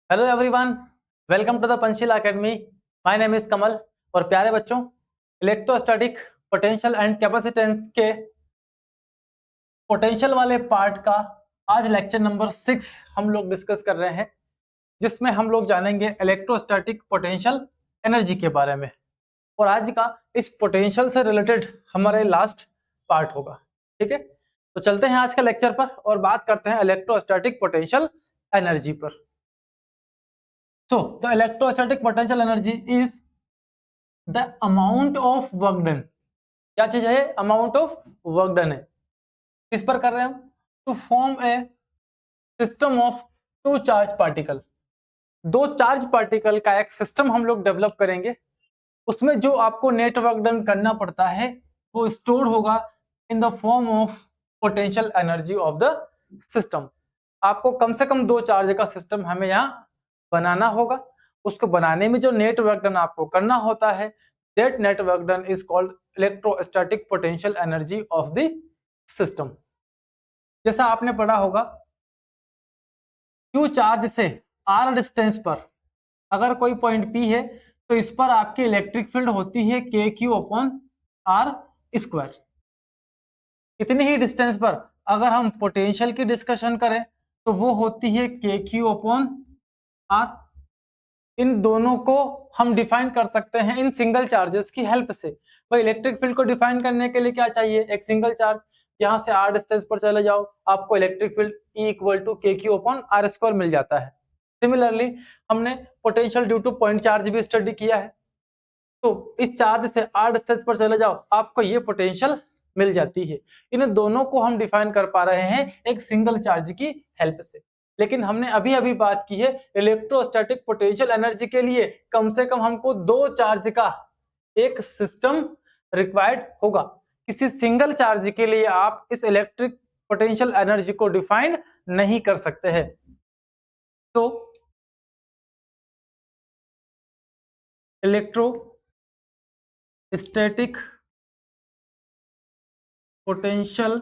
Hello everyone, welcome to the Panchsheel academy. My name is Kamal. और प्यारे बच्चों, इलेक्ट्रोस्टैटिक पोटेंशियल एंड कैपेसिटेंस के potential वाले पार्ट का आज लेक्चर नंबर 6 हम लोग डिस्कस कर रहे हैं, जिसमें हम लोग जानेंगे इलेक्ट्रोस्टैटिक पोटेंशियल एनर्जी के बारे में। और आज का इस पोटेंशियल से रिलेटेड हमारे लास्ट पार्ट होगा। ठीक है, तो चलते हैं आज का लेक्चर पर और बात करते हैं इलेक्ट्रोस्टैटिक पोटेंशियल एनर्जी पर। So the electrostatic potential energy is the amount of work done। क्या चीज है? अमाउंट ऑफ वर्क डन है। किस पर कर रहे हैं हम? To form a system of two charge particle. दो चार्ज पार्टिकल का एक सिस्टम हम लोग डेवलप करेंगे। उसमें जो आपको नेट वर्क डन करना पड़ता है वो स्टोर होगा in the form of potential energy of the system. आपको कम से कम दो चार्ज का सिस्टम हमें यहाँ बनाना होगा। उसको बनाने में जो नेट वर्क डन आपको करना होता है, that net work done is called electrostatic potential energy of the system. जैसा आपने पढ़ा होगा, Q चार्ज से R डिस्टेंस पर अगर कोई पॉइंट P है तो इस पर आपकी इलेक्ट्रिक फील्ड होती है KQ/R स्क्वायर। इतनी ही डिस्टेंस पर अगर हम पोटेंशियल की डिस्कशन करें तो वो होती है KQ/R। इन दोनों को हम डिफाइन कर सकते हैं इन सिंगल चार्जेस की हेल्प से। भाई इलेक्ट्रिक फील्ड को डिफाइन करने के लिए क्या चाहिए? एक सिंगल चार्ज। यहां से R डिस्टेंस पर चले जाओ, आपको इलेक्ट्रिक फील्ड E=KQ/R² मिल जाता है। सिमिलरली हमने potential due two point charge भी स्टडी किया है। तो इस चार्ज से R डिस्टेंस पर चले जाओ, आपको ये पोटेंशियल मिल जाती है। इन दोनों को हम डिफाइन कर पा रहे हैं एक सिंगल चार्ज की हेल्प से। लेकिन हमने अभी अभी बात की है इलेक्ट्रोस्टैटिक पोटेंशियल एनर्जी के लिए कम से कम हमको दो चार्ज का एक सिस्टम रिक्वायर्ड होगा। किसी सिंगल चार्ज के लिए आप इस इलेक्ट्रिक पोटेंशियल एनर्जी को डिफाइन नहीं कर सकते हैं। तो electrostatic potential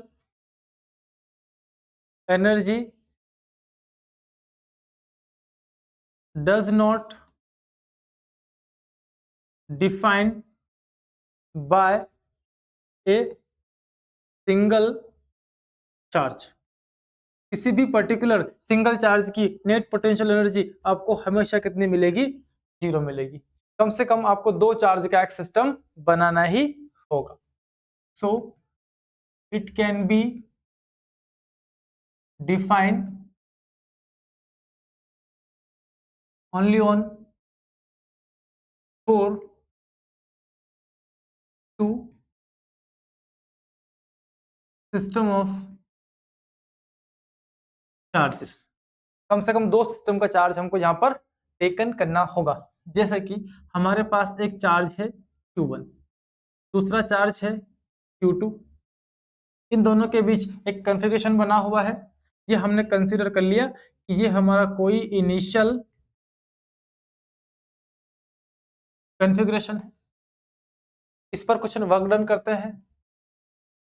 energy does not defined by a single charge। किसी भी पर्टिकुलर सिंगल चार्ज की नेट पोटेंशियल एनर्जी आपको हमेशा कितनी मिलेगी? 0 मिलेगी। कम से कम आपको दो चार्ज का एक सिस्टम बनाना ही होगा। So it can be defined only on 4 to system of charges. कम से कम दो सिस्टम का चार्ज हमको यहाँ पर टेकन करना होगा। जैसे कि हमारे पास एक चार्ज है Q1, दूसरा चार्ज है Q2। इन दोनों के बीच एक कॉन्फ़िगरेशन बना हुआ है। ये हमने कंसीडर कर लिया कि ये हमारा कोई इनिशियल कॉन्फ़िगरेशन है। इस पर कुछ वर्क डन करते हैं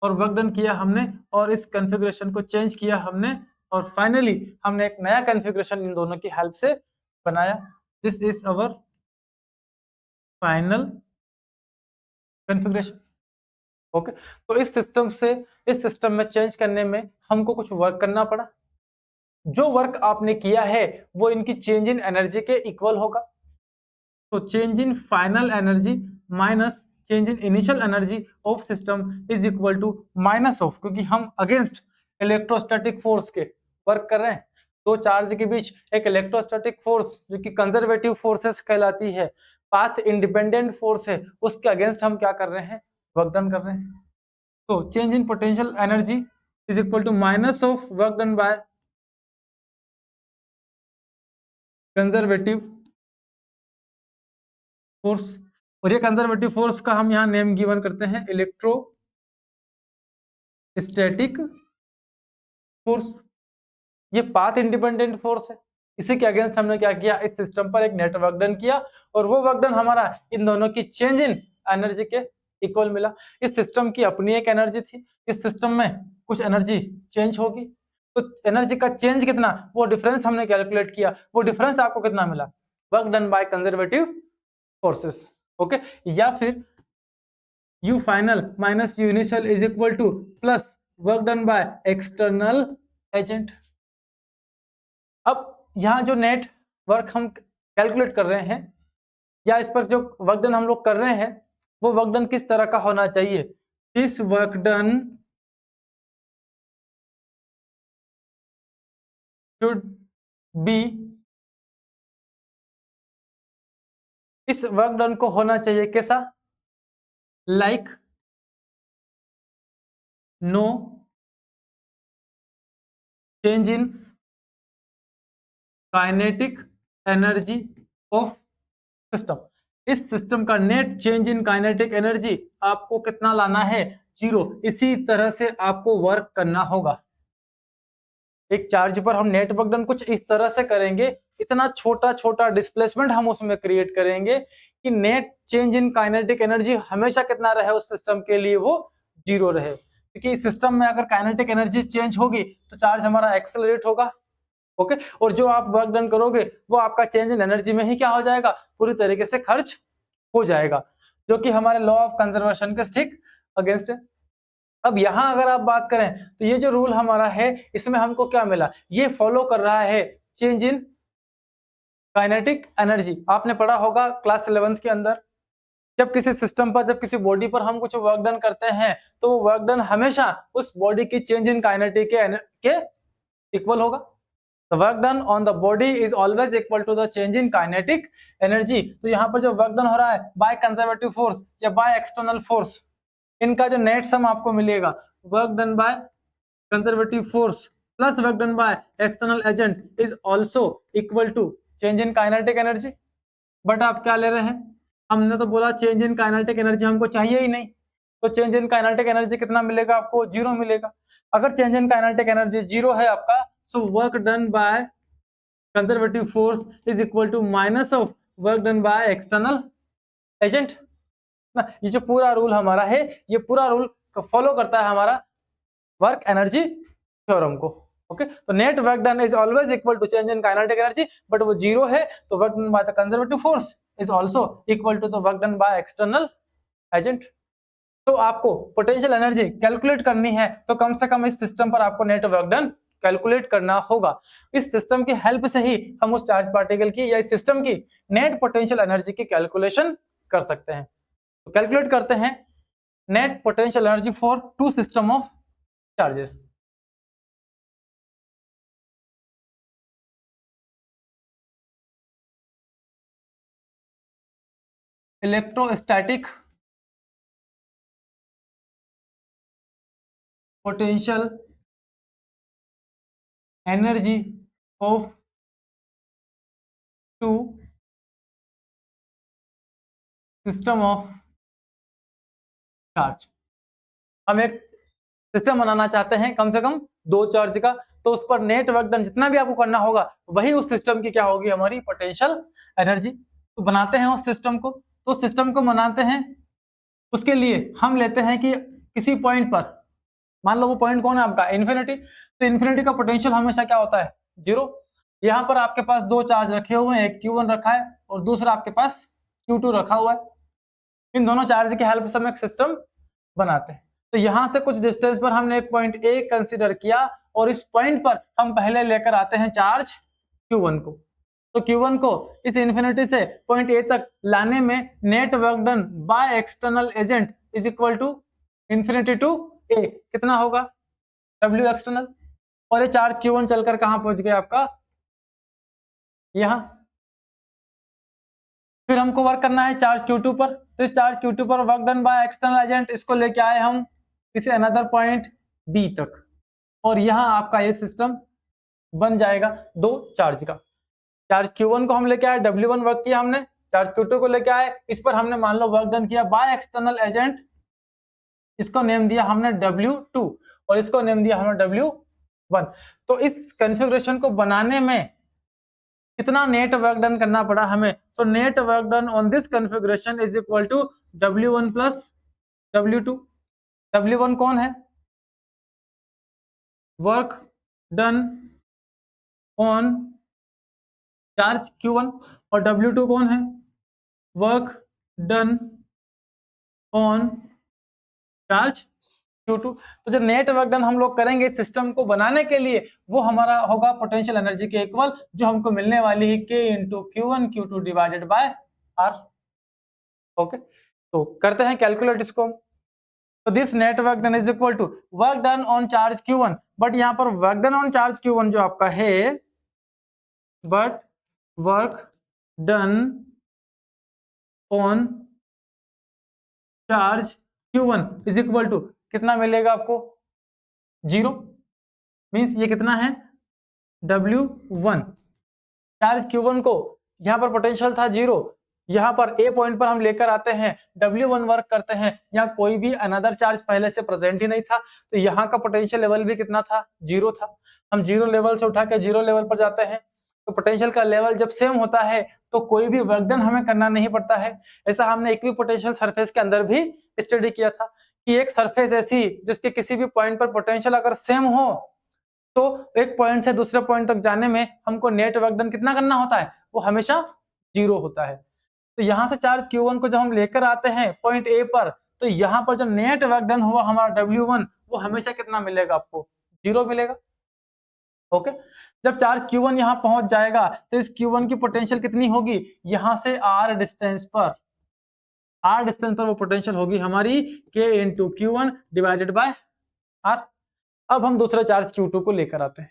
और वर्क डन किया हमने और इस कॉन्फ़िगरेशन को चेंज किया हमने और फाइनली हमने एक नया कॉन्फ़िगरेशन इन दोनों की हेल्प से बनाया। This is our final configuration. Okay, तो इस सिस्टम में चेंज करने में हमको कुछ वर्क करना पड़ा। जो वर्क आपने किया है वो इनकी चेंज इन एनर्जी के इक्वल होगा। तो change in final energy minus change in initial energy of system is equal to minus of, क्योंकि हम अगेंस्ट इलेक्ट्रोस्टैटिक फोर्स के वर्क कर रहे हैं। दो चार्ज के बीच एक इलेक्ट्रोस्टैटिक फोर्स जो कि कंजर्वेटिव फोर्सेस कहलाती है, पाथ इंडिपेंडेंट फोर्स है, उसके अगेंस्ट हम क्या कर रहे हैं? वर्क डन कर रहे हैं। तो change in potential energy is equal to minus of work done by conservative force. और ये कंजर्वेटिव फोर्स का हम यहाँ नेम गिवन करते हैं इलेक्ट्रोस्टैटिक फोर्स। ये पाथ इंडिपेंडेंट फोर्स है। इसी के अगेंस्ट हमने क्या किया? इस सिस्टम पर एक नेट वर्क डन किया और वो वर्क डन हमारा इन दोनों की चेंज इन एनर्जी के इक्वल मिला। इस सिस्टम की अपनी एक एनर्जी थी, इस सिस्टम में कुछ एनर्जी चेंज होगी, तो एनर्जी का चेंज कितना, वो डिफरेंस हमने कैलकुलेट किया, वो डिफरेंस आपको कितना मिला, work done by conservative forces. Okay, या फिर you final minus you initial is equal two plus work done by external agent. अब यहाँ जो नेट वर्क हम कैलकुलेट कर रहे हैं, या इस पर जो वर्क डन हम लोग कर रहे हैं, वो वर्क डन किस तरह का होना चाहिए, this work done should be, इस वर्क डन को होना चाहिए कैसा, like no change in kinetic energy of system. इस सिस्टम का net change in kinetic energy आपको कितना लाना है, 0। इसी तरह से आपको वर्क करना होगा। एक चार्ज पर हम नेट वर्क डन कुछ इस तरह से करेंगे, इतना छोटा छोटा डिस्प्लेसमेंट हम उसमें क्रिएट करेंगे कि net change in kinetic energy हमेशा कितना रहे उस सिस्टम के लिए, वो 0 रहे। क्योंकि इस सिस्टम में अगर काइनेटिक एनर्जी चेंज होगी तो चार्ज हमारा एक्सेलरेट होगा। ओके, और जो आप वर्क डन करोगे वो आपका चेंज इन एनर्जी में ही क्या हो जाएगा, पूरी तरीके से खर्च हो जाएगा, जो कि हमारे लॉ ऑफ कंजर्वेशन के ठीक अगेंस्ट है। अब यहां अगर आप बात करें तो ये जो रूल हमारा है, इसमें हमको क्या मिला, ये फॉलो कर रहा है चेंज इन काइनेटिक एनर्जी। आपने पढ़ा होगा क्लास 11th के अंदर, जब किसी सिस्टम पर, जब किसी बॉडी पर हम कुछ वर्क डन करते हैं तो वो वर्क डन हमेशा उस बॉडी की चेंज इन काइनेटिक के इक्वल होगा। The work done on the body is always equal to the change in kinetic energy। तो यहाँ पर जो वर्क डन हो रहा है बाय कंजर्वेटिव फोर्स या बाय एक्सटर्नल फोर्स, इनका जो नेट सम आपको मिलेगा, work done by conservative force plus work done by external agent is also equal to change in kinetic energy. But आप क्या ले रहे हैं, हमने तो बोला चेंज इन काइनेटिक एनर्जी हमको चाहिए ही नहीं, तो चेंज इन काइनेटिक एनर्जी कितना मिलेगा आपको, 0 मिलेगा। अगर चेंज इन काइनेटिक एनर्जी 0 है आपका, so work done by conservative force is equal to minus of work done by external agent ना। ये जो पूरा रूल हमारा है, ये पूरा रूल फॉलो करता है हमारा वर्क एनर्जी थ्योरम को। ओके, तो net work done is always equal to change in kinetic energy, but वो 0 है तो work done by the conservative force is also equal to the work done by external agent. तो आपको potential energy calculate करनी है तो कम से कम इस सिस्टम पर आपको नेट वर्क डन कैलकुलेट करना होगा। इस सिस्टम की हेल्प से ही हम उस चार्ज पार्टिकल की या इस सिस्टम की नेट पोटेंशियल एनर्जी की कैलकुलेशन कर सकते हैं। तो कैलकुलेट करते हैं net potential energy for two system of charges. Electrostatic potential energy of two system of charge. हम एक सिस्टम बनाना चाहते हैं कम से कम 2 चार्ज का, तो उस पर नेट वर्क डन जितना भी आपको करना होगा वही उस सिस्टम की क्या होगी, हमारी पोटेंशियल एनर्जी। तो बनाते हैं उस सिस्टम को, तो सिस्टम को बनाते हैं, उसके लिए हम लेते हैं कि किसी पॉइंट पर, मान लो वो पॉइंट कौन है आपका, इन्फिनिटी। तो इन्फिनिटी का पोटेंशियल हमेशा क्या होता है, 0। यहाँ पर आपके पास 2 चार्ज रखे हुए हैं, एक Q1 रखा है और दूसरा आपके पास Q2 रखा हुआ है। इन दोनों चार्ज की हेल्प से हम एक सिस्टम बनाते हैं। तो यहां से कुछ डिस्टेंस पर हमने एक पॉइंट ए कंसीडर किया और इस पॉइंट पर हम पहले लेकर आते हैं चार्ज Q1 को। तो Q1 को इस इन्फिनिटी से पॉइंट ए तक लाने में net work done by external agent is equal to infinity to A कितना होगा, W एक्सटर्नल। और ये चार्ज Q1 चलकर कहां पहुंच गया आपका, यहां। फिर हमको वर्क करना है चार्ज Q2 पर, तो इस चार्ज Q2 पर work done by external agent, इसको लेके आए हम किसी अनदर पॉइंट B तक, और यहां आपका ये सिस्टम बन जाएगा 2 चार्ज का। चार्ज Q1 को हम लेके आए, W1 वर्क किया हमने, चार्ज Q2 को लेके आए, इस पर हमने मान लो वर्क डन किया बाय एक्सटर्नल एजेंट, इसको नेम दिया हमने W2 और इसको नेम दिया हमने W1। तो इस कॉन्फ़िगरेशन को बनाने में कितना नेट वर्क डन करना पड़ा हमें, so net work done on this configuration is equal to W1 plus W2। W1 कौन है, work done on charge Q1 और W2 कौन है, work done on charge Q2। तो जो नेट वर्क डन हम लोग करेंगे इस सिस्टम को बनाने के लिए वो हमारा होगा पोटेंशियल एनर्जी के इक्वल, जो हमको मिलने वाली है K into Q1 Q2 divided by R। Okay, तो करते हैं कैलकुलेट इसको। तो this net work done is equal to work done on charge Q1, but यहाँ पर work done on charge Q1 जो आपका है, but work done on charge Q1 is equal to कितना मिलेगा आपको, 0। मीन्स ये कितना है, W1। चार्ज Q1 को यहाँ पर पोटेंशियल था 0, यहाँ पर A पॉइंट पर हम लेकर आते हैं, W1 वर्क करते हैं, यहाँ कोई भी अनदर चार्ज पहले से प्रेजेंट ही नहीं था, तो यहाँ का पोटेंशियल लेवल भी कितना था, 0 था। हम 0 लेवल से उठा के 0 लेवल पर जाते हैं, तो पोटेंशियल का लेवल जब सेम होता है तो कोई भी वर्क डन हमें करना नहीं पड़ता है। ऐसा हमने इक्विपोटेंशियल सरफेस के अंदर भी स्टडी किया था कि एक सरफेस ऐसी जिसके किसी भी पॉइंट पर पोटेंशियल अगर सेम हो तो एक पॉइंट से दूसरे पॉइंट तक जाने में हमको नेट वर्क डन कितना करना होता है, वो हमेशा 0 होता है। तो यहां से चार्ज Q1 को जब हम लेकर आते हैं पॉइंट A पर, तो यहाँ पर जो नेट वर्क डन हुआ हमारा W1 वो हमेशा कितना मिलेगा आपको, 0 मिलेगा। ओके, जब चार्ज Q1 यहाँ पहुंच जाएगा तो इस Q1 की पोटेंशियल कितनी होगी, यहां से R डिस्टेंस पर वो पोटेंशियल होगी हमारी K into Q1 divided by R। अब हम दूसरे चार्ज Q2 को लेकर आते हैं,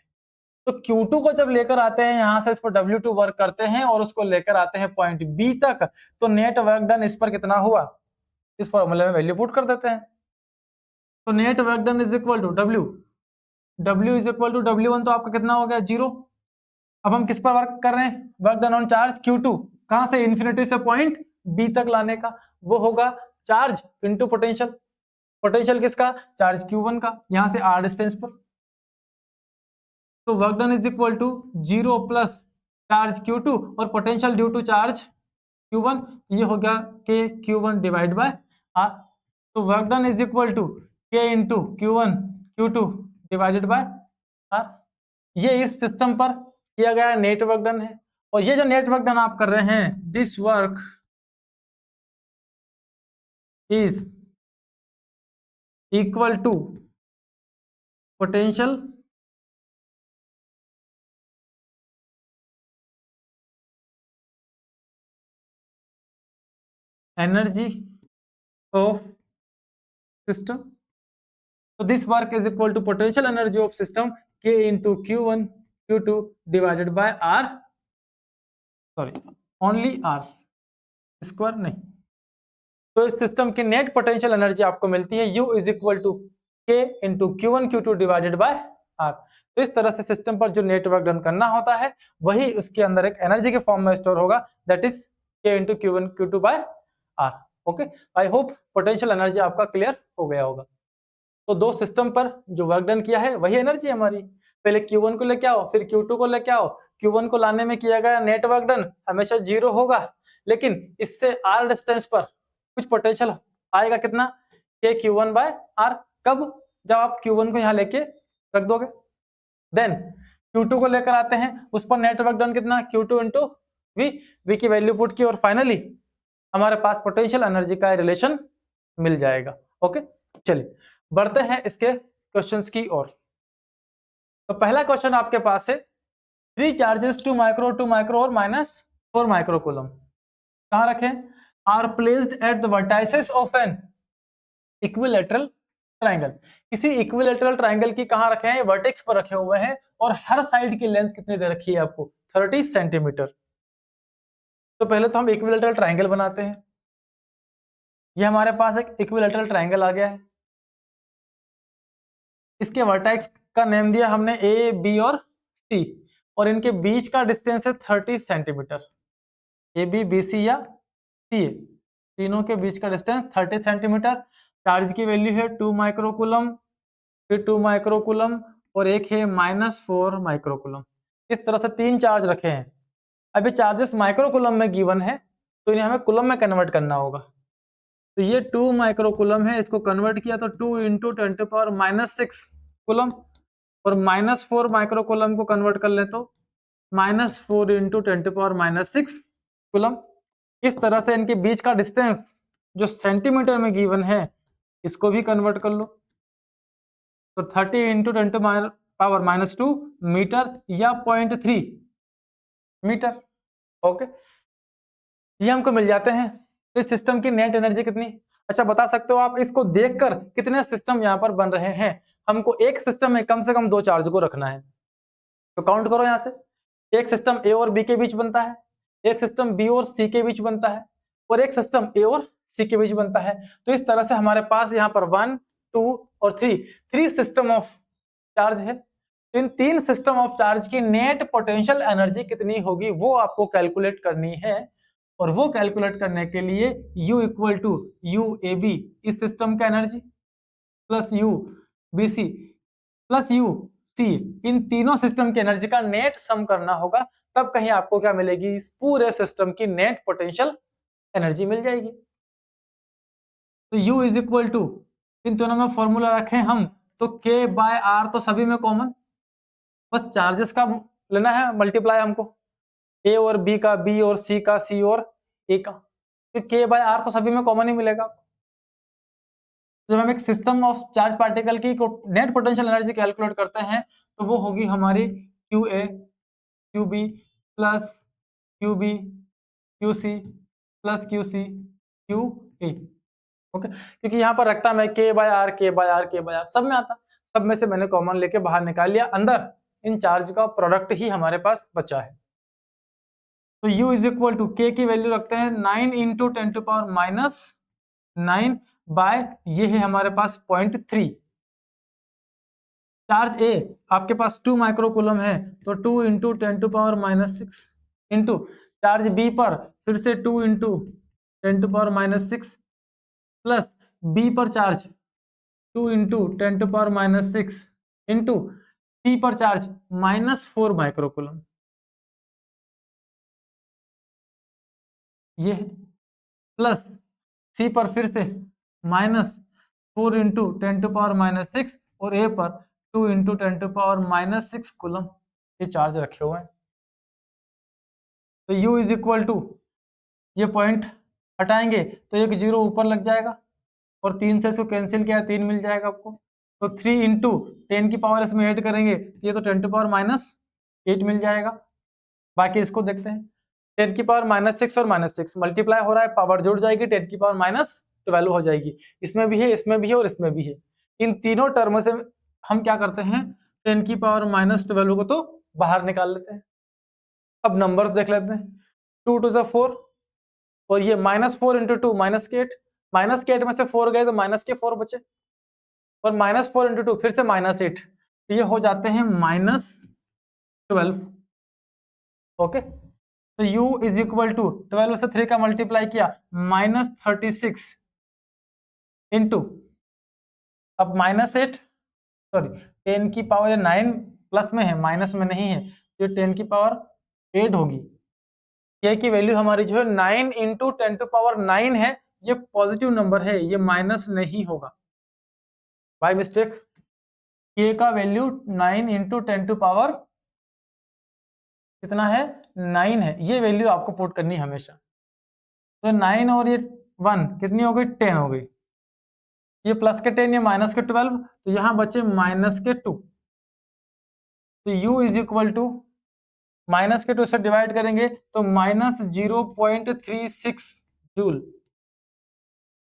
तो Q2 को जब लेकर आते हैं यहां से इस पर W2 वर्क करते हैं और उसको लेकर आते हैं पॉइंट B तक, तो नेट वर्क डन इस पर कितना हुआ, इस फॉर्मूले में वैल्यू पुट कर देते हैं। तो net work done is equal to W is equal to W1, तो आपका कितना हो गया, 0। अब हम किस पर वर्क कर रहे हैं, work done on charge Q2, कहां से, इन्फिनिटी से पॉइंट B तक लाने का, वो होगा चार्ज इंटू पोटेंशियल। पोटेंशियल किसका, चार्ज Q1 का, यहां से R डिस्टेंस पर। तो work done is equal to 0 plus charge Q2 और potential due to charge Q1, ये हो गया K Q1 divide by R। तो work done is equal to K into Q1 Q2 divided by R। ये इस system पर किया गया नेट वर्क डन है, और ये जो नेट वर्क डन आप कर रहे हैं, this work is equal to potential energy of system. तो this work is equal to potential energy of system K into Q1 Q2 divided by R, sorry only R, square नहीं। तो इस system की net potential energy आपको मिलती है U is equal to K into Q1 Q2 divided by R। तो इस तरह से सिस्टम पर जो नेट वर्क डन करना होता है वही उसके अंदर एक एनर्जी के फॉर्म में स्टोर होगा, that is K into Q1 Q2 by R। Okay, I hope potential energy आपका क्लियर हो गया होगा। तो दो सिस्टम पर जो वर्क डन किया है वही एनर्जी हमारी, पहले Q1 को लेके आओ फिर Q2 को लेके आओ। Q1 को लाने में किया गया नेट वर्क डन हमेशा 0 होगा, लेकिन इससे R डिस्टेंस पर कुछ पोटेंशियल आएगा, कितना, K Q1 बाय R। कब, जब आप Q1 को यहाँ लेके रख दोगे। देन Q2 को लेकर आते हैं, उस पर नेट वर्क डन कितना, Q2 इंटू V की वैल्यू पुट की, और फाइनली हमारे पास पोटेंशियल एनर्जी का रिलेशन मिल जाएगा। ओके, चलिए बढ़ते हैं इसके क्वेश्चंस की ओर। तो पहला क्वेश्चन आपके पास है, 3 चार्जेस 2 माइक्रो और -4 माइक्रो कूलम कहां रखें, are placed at the vertices of an equilateral triangle. किसी इक्विलैटरल ट्राइंगल की कहां रखे हैं, वर्टेक्स पर रखे हुए हैं, और हर साइड की लेंथ कितनी दे रखी है आपको, 30 सेंटीमीटर। तो पहले तो हम इक्विलैटरल ट्राइंगल बनाते हैं। ये हमारे पास एक इक्विलैटरल ट्राइंगल आ गया है, इसके वर्टेक्स का नेम दिया हमने ए बी और सी, और इनके बीच का डिस्टेंस है 30 centimetre. A B B C या सी ए, तीनों के बीच का डिस्टेंस 30 सेंटीमीटर। चार्ज की वैल्यू है 2 माइक्रोकूलम, फिर 2 माइक्रोकूलम, और एक है -4 माइक्रोकूलम। इस तरह से 3 चार्ज रखे हैं। अभी चार्जेस माइक्रोकूलम में गिवन है, तो इन्हें हमें कूलम में कन्वर्ट करना होगा। तो ये 2 माइक्रोकूलम है, इसको कन्वर्ट किया तो 2 × 10⁻⁶ कूलम, और -4 माइक्रोकूलम को कन्वर्ट कर ले तो -4 इंटू 10⁻⁻6 कूलम। इस तरह से इनके बीच का डिस्टेंस जो सेंटीमीटर में गिवन है इसको भी कन्वर्ट कर लो, तो 30 इंटू 10⁻⁻2 मीटर या 0.3 मीटर। ओके, ये हमको मिल जाते हैं। तो इस सिस्टम की नेट एनर्जी कितनी? अच्छा, बता सकते हो आप इसको देखकर कितने सिस्टम यहाँ पर बन रहे हैं? हमको एक सिस्टम में कम से कम 2 चार्ज को रखना है, तो काउंट करो यहाँ से। एक सिस्टम ए और बी के बीच बनता है, एक सिस्टम बी और सी के बीच बनता है, और एक सिस्टम ए और सी के बीच बनता है। तो इस तरह से हमारे पास यहाँ पर 1, 2 और 3 सिस्टम ऑफ चार्ज है। इन 3 सिस्टम ऑफ चार्ज की नेट पोटेंशियल एनर्जी कितनी होगी वो आपको कैलकुलेट करनी है। और वो कैलकुलेट करने के लिए U equal to U A B इस सिस्टम का energy plus U B C plus U C, इन तीनों सिस्टम की एनर्जी का नेट सम करना होगा, तब कहीं आपको क्या मिलेगी? इस पूरे सिस्टम की नेट पोटेंशियल एनर्जी मिल जाएगी। तो U इज इक्वल टू, इन दोनों में फॉर्मूला रखें हम तो K बाय R तो सभी में कॉमन, बस चार्जेस का लेना है मल्टीप्लाई हमको, A और B का, B और C का, C और A का। तो K बाय R तो सभी में कॉमन ही मिलेगा। जब हम एक सिस्टम ऑफ चार्ज पार्टिकल की नेट पोटेंशियल एनर्जी कैलकुलेट करते हैं तो वो होगी हमारी QA QB plus QB QC plus QC QA। Okay, क्योंकि यहाँ पर रखता मैं K by R K by R K by R, सब में आता, सब में से मैंने कॉमन लेके बाहर निकाल लिया, अंदर इन चार्ज का प्रोडक्ट ही हमारे पास बचा है। तो U is equal to K की वैल्यू रखते हैं 9 इंटू 10⁻⁹ बाय ये है हमारे पास 0.3। चार्ज A आपके पास 2 माइक्रोकूलम है तो 2 इंटू 10⁻⁻6 इंटू चार्ज B पर फिर से 2 इंटू 10⁻⁻6 प्लस B पर चार्ज 2 इंटू 10⁻⁻6 इंटू C पर चार्ज -4 माइक्रोकूलम, ये है प्लस C पर फिर से -4 इंटू 10⁻⁻6 और A पर 2 इंटू 10⁻⁻6 कूलम, ये चार्ज रखे हुए हैं। तो U इज इक्वल टू, ये पॉइंट हटाएंगे तो एक जीरो ऊपर लग जाएगा और 3 से इसको कैंसिल किया 3 मिल जाएगा आपको। तो 3 इंटू 10 की पावर इसमें ऐड करेंगे ये तो 10⁻⁻8 मिल जाएगा। बाकी इसको देखते हैं, 10 की पावर -6 और -6 मल्टीप्लाई हो रहा है, पावर जुड़ जाएगी, 10 की पावर -12 हो जाएगी। इसमें भी है, इसमें भी है और इसमें भी है। इन तीनों टर्म से हम क्या करते हैं, 10 की पावर -12 को तो बाहर निकाल लेते हैं। अब नंबर्स देख लेते हैं, 2 टू 4 और ये -4 इंटू 2 -8, -8 में से 4 गए तो -4 बचे और -4 इंटू 2 फिर से -8, तो ये हो जाते हैं -12। ओके, तो U इज इक्वल टू 12 से 3 का मल्टीप्लाई किया -36 इंटू, अब -8 सॉरी 10 की पावर 9 प्लस में है माइनस में नहीं है, तो 10 की पावर 8 होगी। K की वैल्यू हमारी जो है 9 इंटू 10⁻9 है, ये पॉजिटिव नंबर है, ये माइनस नहीं होगा बाय मिस्टेक। K का वैल्यू 9 इंटू 10⁻, कितना है 9 है, ये वैल्यू आपको पुट करनी हमेशा। तो 9 और ये 1 कितनी हो गई 10 हो गई, ये प्लस के 10 ये माइनस के 12, तो यहाँ बचे माइनस के 2। तो U is equal to minus के 2 से डिवाइड करेंगे तो -0.36 जूल,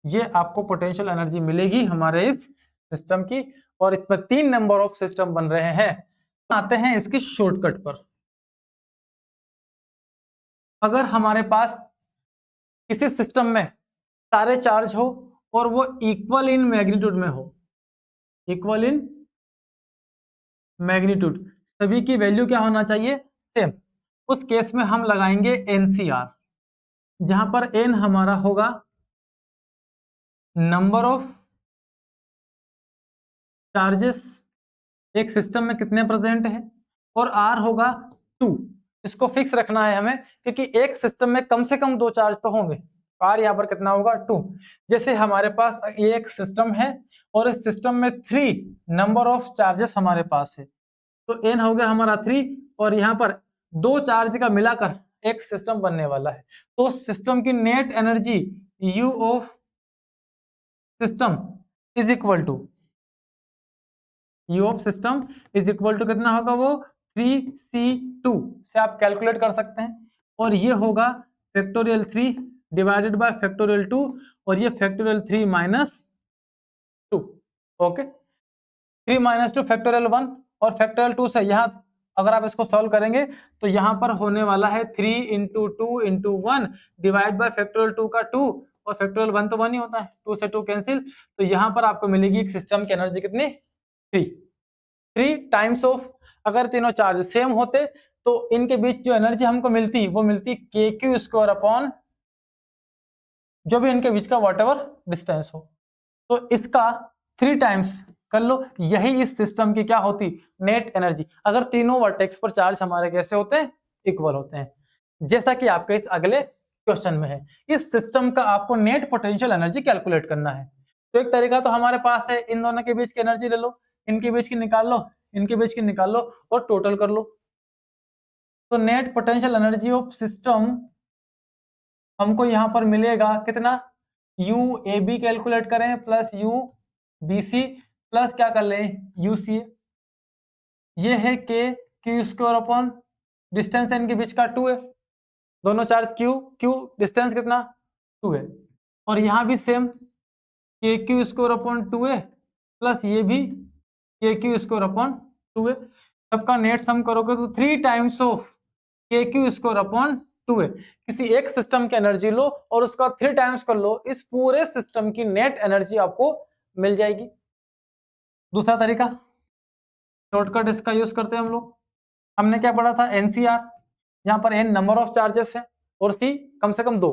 ये आपको पोटेंशियल एनर्जी मिलेगी हमारे इस सिस्टम की। और इसमें 3 नंबर ऑफ सिस्टम बन रहे हैं। आते हैं इसकी शॉर्टकट पर। अगर हमारे पास किसी सिस्टम में सारे चार्ज हो और वो इक्वल इन मैग्नीट्यूड में हो, इक्वल इन मैग्नीट्यूड, सभी की वैल्यू क्या होना चाहिए सेम, उस केस में हम लगाएंगे NCR, जहां पर N हमारा होगा नंबर ऑफ चार्जेस एक सिस्टम में कितने प्रेजेंट है, और R होगा 2। इसको फिक्स रखना है हमें, क्योंकि एक सिस्टम में कम से कम 2 चार्ज तो होंगे। R यहाँ पर कितना होगा 2। जैसे हमारे पास एक सिस्टम है और इस सिस्टम में 3 नंबर ऑफ चार्जेस हमारे पास है, तो n हो गया हमारा 3 और यहाँ पर दो चार्ज का मिलाकर एक सिस्टम बनने वाला है। तो सिस्टम की net energy U of system is equal to U of system is equal to कितना होगा वो 3C2 से आप कैलकुलेट कर सकते हैं और ये होगा फैक्टोरियल 3 डिवाइडेड बाय फैक्टोरियल 2 और ये factorial 3 minus 2। Okay, 3 minus 2 factorial 1 और फैक्टोरियल 2 से यहाँ अगर आप इसको सॉल्व करेंगे तो यहाँ पर होने वाला है 3 into 2 into 1 divide by factorial 2 का 2 और फैक्टोरियल 1 तो 1 ही होता है, 2 से 2 कैंसिल। तो यहाँ पर आपको मिलेगी एक सिस्टम की एनर्जी कितनी 3 टाइम्स ऑफ, अगर तीनों चार्ज सेम होते तो इनके बीच जो एनर्जी हमको मिलती वो मिलती के क्यू स्क्वायर अपॉन जो भी इनके बीच का वॉट एवर डिस्टेंस हो। तो इसका 3 टाइम्स कर लो, यही इस सिस्टम की क्या होती नेट एनर्जी, अगर तीनों वर्टेक्स पर चार्ज हमारे कैसे होते हैं इक्वल होते हैं, जैसा कि आपके इस अगले क्वेश्चन में है। इस सिस्टम का आपको नेट पोटेंशियल एनर्जी कैलकुलेट करना है। तो एक तरीका तो हमारे पास है, इन दोनों के बीच की एनर्जी ले लो, इनके बीच की निकाल लो, इनके बीच की निकाल लो और टोटल कर लो। तो net potential energy of system हमको यहाँ पर मिलेगा कितना, यू ए बी कैलकुलेट करें plus U B C plus क्या कर लें यू सी, ये है के क्यू स्क्वायर अपॉन डिस्टेंस इनके बीच का 2 है, दोनों चार्ज क्यू क्यू डिस्टेंस कितना 2 है और यहाँ भी सेम के क्यू स्क्वायर अपॉन 2 है प्लस ये भी के क्यू स्क्वायर अपॉन 2 है। सबका नेट सम करोगे तो 3 times of K q square upon 2 है। किसी एक सिस्टम की एनर्जी लो और उसका 3 टाइम्स कर लो, इस पूरे सिस्टम की नेट एनर्जी आपको मिल जाएगी। दूसरा तरीका शॉर्टकट इसका यूज करते हैं हम लोग, हमने क्या पढ़ा था एनसीआर, यहाँ पर एन नंबर ऑफ चार्जेस है और सी कम से कम 2,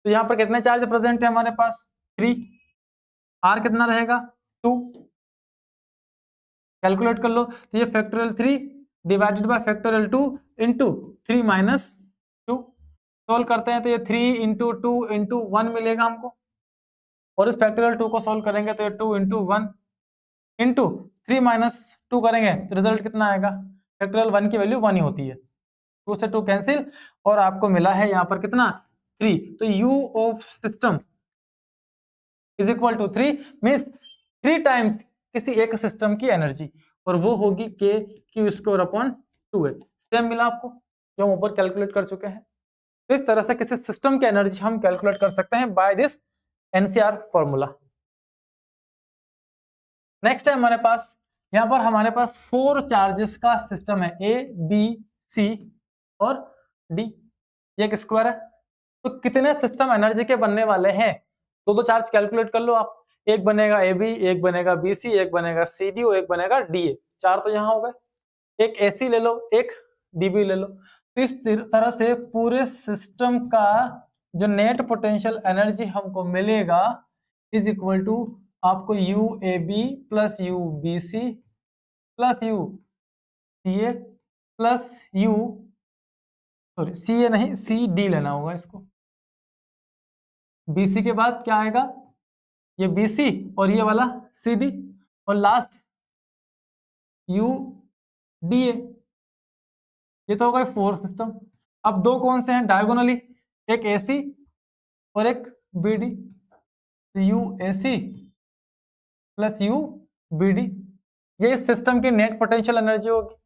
तो यहाँ पर कितने चार्ज प्रेजेंट है हमारे पास 3, आर कितना रहेगा 2, कैलकुलेट कर लो। तो ये factorial 3 divided by factorial 2 into 3 minus 2, solve करते हैं तो ये 3 इंटू 2 इंटू 1 मिलेगा हमको और इस फैक्टोरियल 2 को सोल्व करेंगे तो ये 2 इंटू 1 इंटू 3 माइनस 2 करेंगे तो रिजल्ट कितना आएगा, फैक्टोरियल 1 की वैल्यू 1 ही होती है, 2 से 2 कैंसिल और आपको मिला है यहाँ पर कितना 3। तो U of system is equal to 3 means 3 times किसी एक सिस्टम की एनर्जी और वो होगी के क्यू स्क्वायर अपॉन 2 है। सेम मिला आपको जो हम ऊपर कैलकुलेट कर चुके हैं। तो इस तरह से किसी सिस्टम की एनर्जी हम कैलकुलेट कर सकते हैं by this NCR formula. Next है हमारे पास, यहाँ पर हमारे पास 4 चार्जेस का सिस्टम है ए बी सी और डी, ये एक स्क्वायर है। तो कितने सिस्टम एनर्जी के बनने वाले हैं, दो चार्ज कैलकुलेट कर लो आप, एक बनेगा ए बी, एक बनेगा बी सी, एक बनेगा सी डी और एक बनेगा डी ए, 4 तो यहाँ हो गए, एक ए सी ले लो, एक डी बी ले लो। तो इस तरह से पूरे सिस्टम का जो नेट पोटेंशियल एनर्जी हमको मिलेगा इज इक्वल टू आपको U A B plus U B C plus U C A plus U sorry C A नहीं सी डी लेना होगा इसको, बीसी के बाद क्या आएगा ये बीसी और ये वाला सी डी और लास्ट यू डी ए, ये तो होगा 4 सिस्टम। अब दो कौन से हैं डायगोनली, एक एसी और एक BD, U AC plus U BD, ये इस सिस्टम की नेट पोटेंशियल एनर्जी होगी।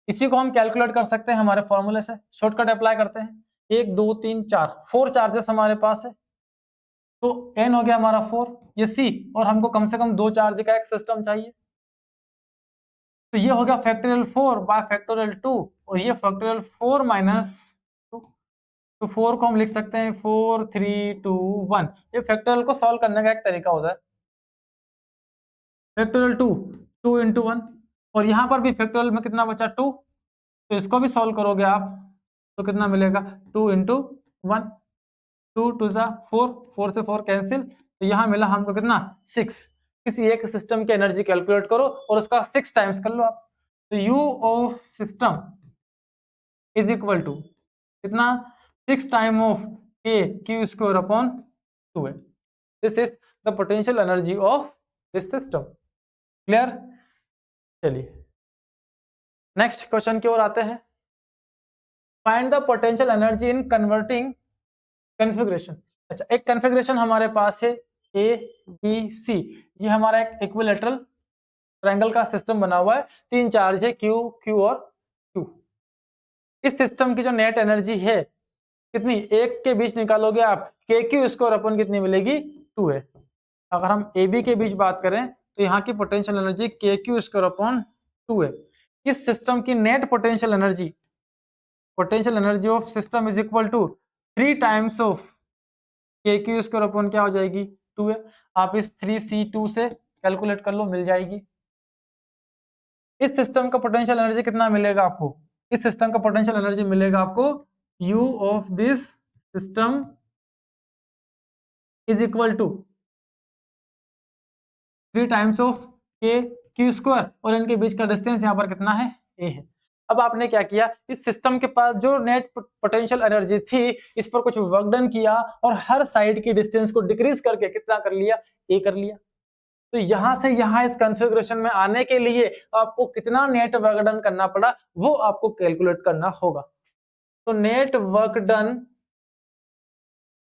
इसी को हम कैलकुलेट कर सकते हैं हमारे फॉर्मूले से, शॉर्टकट अप्लाई करते हैं, 1 2 3 4 4 चार्जेस हमारे पास है तो n हो गया हमारा 4, ये c और हमको कम से कम 2 चार्ज का एक सिस्टम चाहिए तो ये हो गया फैक्टोरियल 4 बाय फैक्टोरियल 2 और ये फैक्टोरियल 4 माइनस 2, तो 4 को हम लिख सकते हैं 4 3 2 1, ये फैक्टोरियल को सॉल्व करने का एक तरीका होता है। फैक्टोरियल 2 2 इंटू 1 और यहाँ पर भी फैक्टोरियल में कितना बचा 2, तो इसको भी सॉल्व करोगे आप तो कितना मिलेगा 2 इंटू 1, 2 2 जा 4, 4 से 4 कैंसिल, तो यहाँ मिला हमको कितना 6। किसी एक सिस्टम की एनर्जी कैलकुलेट करो और उसका 6 टाइम्स कर लो आप, तो U of system is equal to कितना 6 time of K q square upon 2 है। This is the potential energy of this system. Clear, चलिए नेक्स्ट क्वेश्चन की ओर आते हैं। Find the potential energy in converting configuration. अच्छा, एक कन्फिग्रेशन हमारे पास है ए बी सी, ये हमारा एक इक्विलैटरल ट्रायंगल का सिस्टम बना हुआ है, 3 चार्ज है क्यू क्यू और क्यू। इस सिस्टम की जो नेट एनर्जी है कितनी, एक के बीच निकालोगे आप के क्यू स्क्वायर अपन कितनी मिलेगी 2 है। अगर हम ए बी के बीच बात करें तो यहाँ की potential energy K q square upon 2 है। इस सिस्टम की net potential energy of system is equal to 3 times of K q square upon क्या हो जाएगी 2 है। आप इस 3c2 से कैलकुलेट कर लो, मिल जाएगी। इस सिस्टम का पोटेंशियल एनर्जी कितना मिलेगा आपको, इस सिस्टम का पोटेंशियल एनर्जी मिलेगा आपको u of this system is equal to 3 times of K q square, और इनके बीच का डिस्टेंस यहाँ पर कितना है a है। अब आपने क्या किया, इस सिस्टम के पास जो नेट पोटेंशियल एनर्जी थी इस पर कुछ वर्क डन किया और हर साइड की डिस्टेंस को डिक्रीज करके कितना कर लिया, a कर लिया। तो यहां से यहां इस कॉन्फ़िगरेशन में आने के लिए आपको कितना नेट वर्क डन करना पड़ा वो आपको कैलकुलेट करना होगा। तो नेट वर्क डन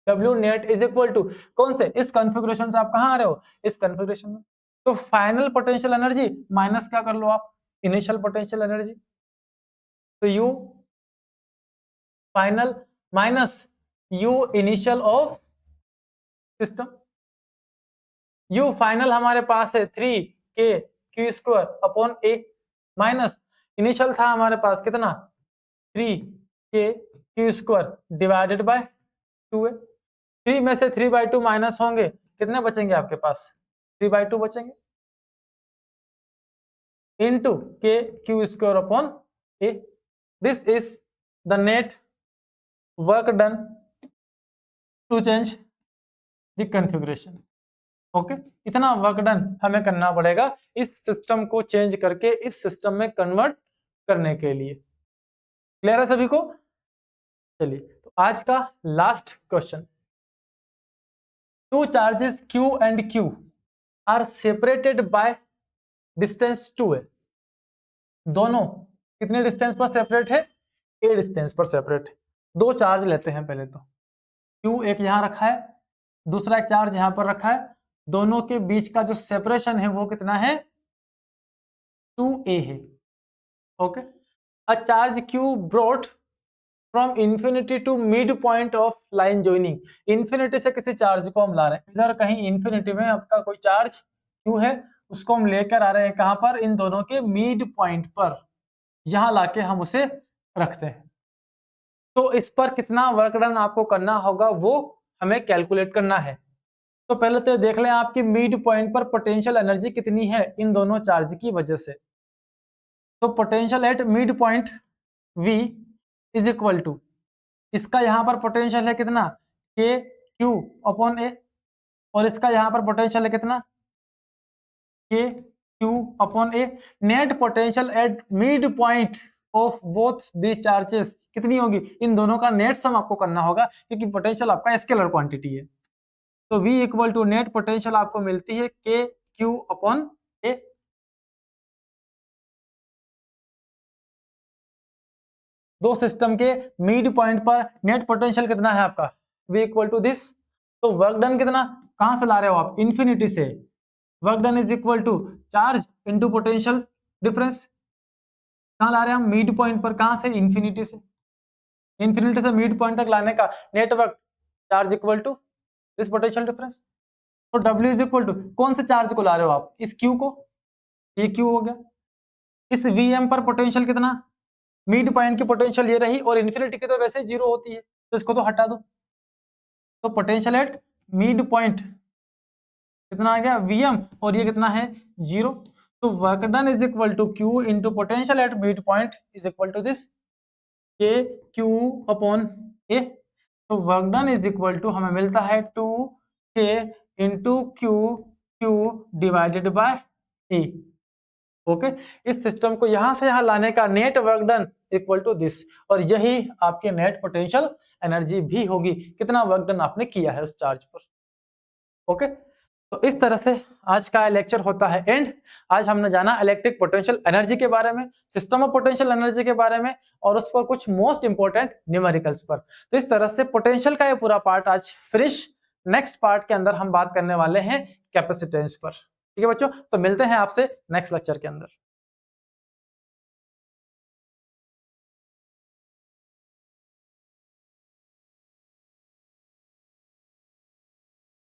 W नेट इज इक्वल टू कौन से, इस कॉन्फ़िगरेशन से आप कहां आ रहे हो, इस कॉन्फ़िगरेशन में। तो फाइनल पोटेंशियल एनर्जी माइनस क्या कर लो आप, इनिशियल पोटेंशियल एनर्जी। तो U final minus U initial of system. U final हमारे पास है 3 के q square upon a minus initial था हमारे पास कितना 3 के क्यू स्क्वायर डिवाइडेड बाय 2 है। 3 में से 3/2 माइनस होंगे, कितने बचेंगे आपके पास 3/2 बचेंगे, into K q square upon a। This is the net work done to change the configuration. Okay, इतना वर्क डन हमें करना पड़ेगा इस सिस्टम को चेंज करके इस सिस्टम में कन्वर्ट करने के लिए। क्लियर है सभी को? चलिए, तो आज का last question. 2 charges Q and Q are separated by distance 2 है। दोनों कितने डिस्टेंस पर सेपरेट है, a डिस्टेंस पर सेपरेट है। 2 चार्ज लेते हैं पहले तो, Q एक यहां रखा है, दूसरा एक चार्ज यहां पर रखा है, दोनों के बीच का जो सेपरेशन है वो कितना है 2a है। Okay, a charge Q brought from infinity to mid point of line joining. Infinity से किसी चार्ज को हम ला रहे हैं, इधर कहीं इंफिनिटी में आपका कोई चार्ज Q है, उसको हम लेकर आ रहे हैं कहां पर, इन दोनों के मिड पॉइंट पर, यहां लाके हम उसे रखते हैं। तो इस पर कितना वर्क डन आपको करना होगा वो हमें कैलकुलेट करना है। तो पहले तो देख लें आपकी मिड पॉइंट पर पोटेंशियल एनर्जी कितनी है इन दोनों चार्ज की वजह से। तो potential at mid point V is equal to, इसका यहां पर पोटेंशियल है कितना के क्यू अपॉन ए, और इसका यहां पर पोटेंशियल है कितना के Q upon A. Net potential at mid point of both the charges कितनी होगी, इन दोनों का नेट सम आपको करना होगा क्योंकि पोटेंशियल आपका स्केलर क्वांटिटी है। तो V equal to net potential आपको मिलती है के क्यू अपॉन ए। दो सिस्टम के मिड पॉइंट पर नेट पोटेंशियल कितना है आपका V इक्वल टू दिस। तो वर्क डन कितना कहां से ला रहे हो आप, इंफिनिटी से। Work done is equal to charge into potential difference. कहां ला रहे हैं हम, मिड पॉइंट पर, कहां से, इंफिनिटी से। इंफिनिटी से मिड पॉइंट तक लाने का net work charge equal to this potential difference. तो W इज इक्वल टू कौन से चार्ज को ला रहे हो आप, इस Q को, ये Q हो गया। इस Vm पर पोटेंशियल कितना, मिड पॉइंट की पोटेंशियल ये रही, और इन्फिनिटी की तो वैसे ही 0 होती है तो इसको तो हटा दो। तो पोटेंशियल एट मिड पॉइंट कितना आ गया Vm, और ये कितना है 0। तो work done is equal to Q into potential at mid point is equal to this K Q upon A. तो work done is equal to हमें मिलता है 2K into Q divided by A. Okay, इस system को यहां से यहां लाने का net work done equal to this, और यही आपके नेट पोटेंशियल एनर्जी भी होगी, कितना वर्क डन आपने किया है उस चार्ज पर। ओके, तो इस तरह से आज का लेक्चर होता है एंड। आज हमने जाना इलेक्ट्रिक पोटेंशियल एनर्जी के बारे में, सिस्टम ऑफ पोटेंशियल एनर्जी के बारे में और उस पर कुछ मोस्ट इंपॉर्टेंट न्यूमेरिकल्स पर। तो इस तरह से पोटेंशियल का ये पूरा पार्ट आज फिनिश। नेक्स्ट पार्ट के अंदर हम बात करने वाले हैं कैपेसिटेंस पर। ठीक है बच्चों, तो मिलते हैं आपसे नेक्स्ट लेक्चर के अंदर।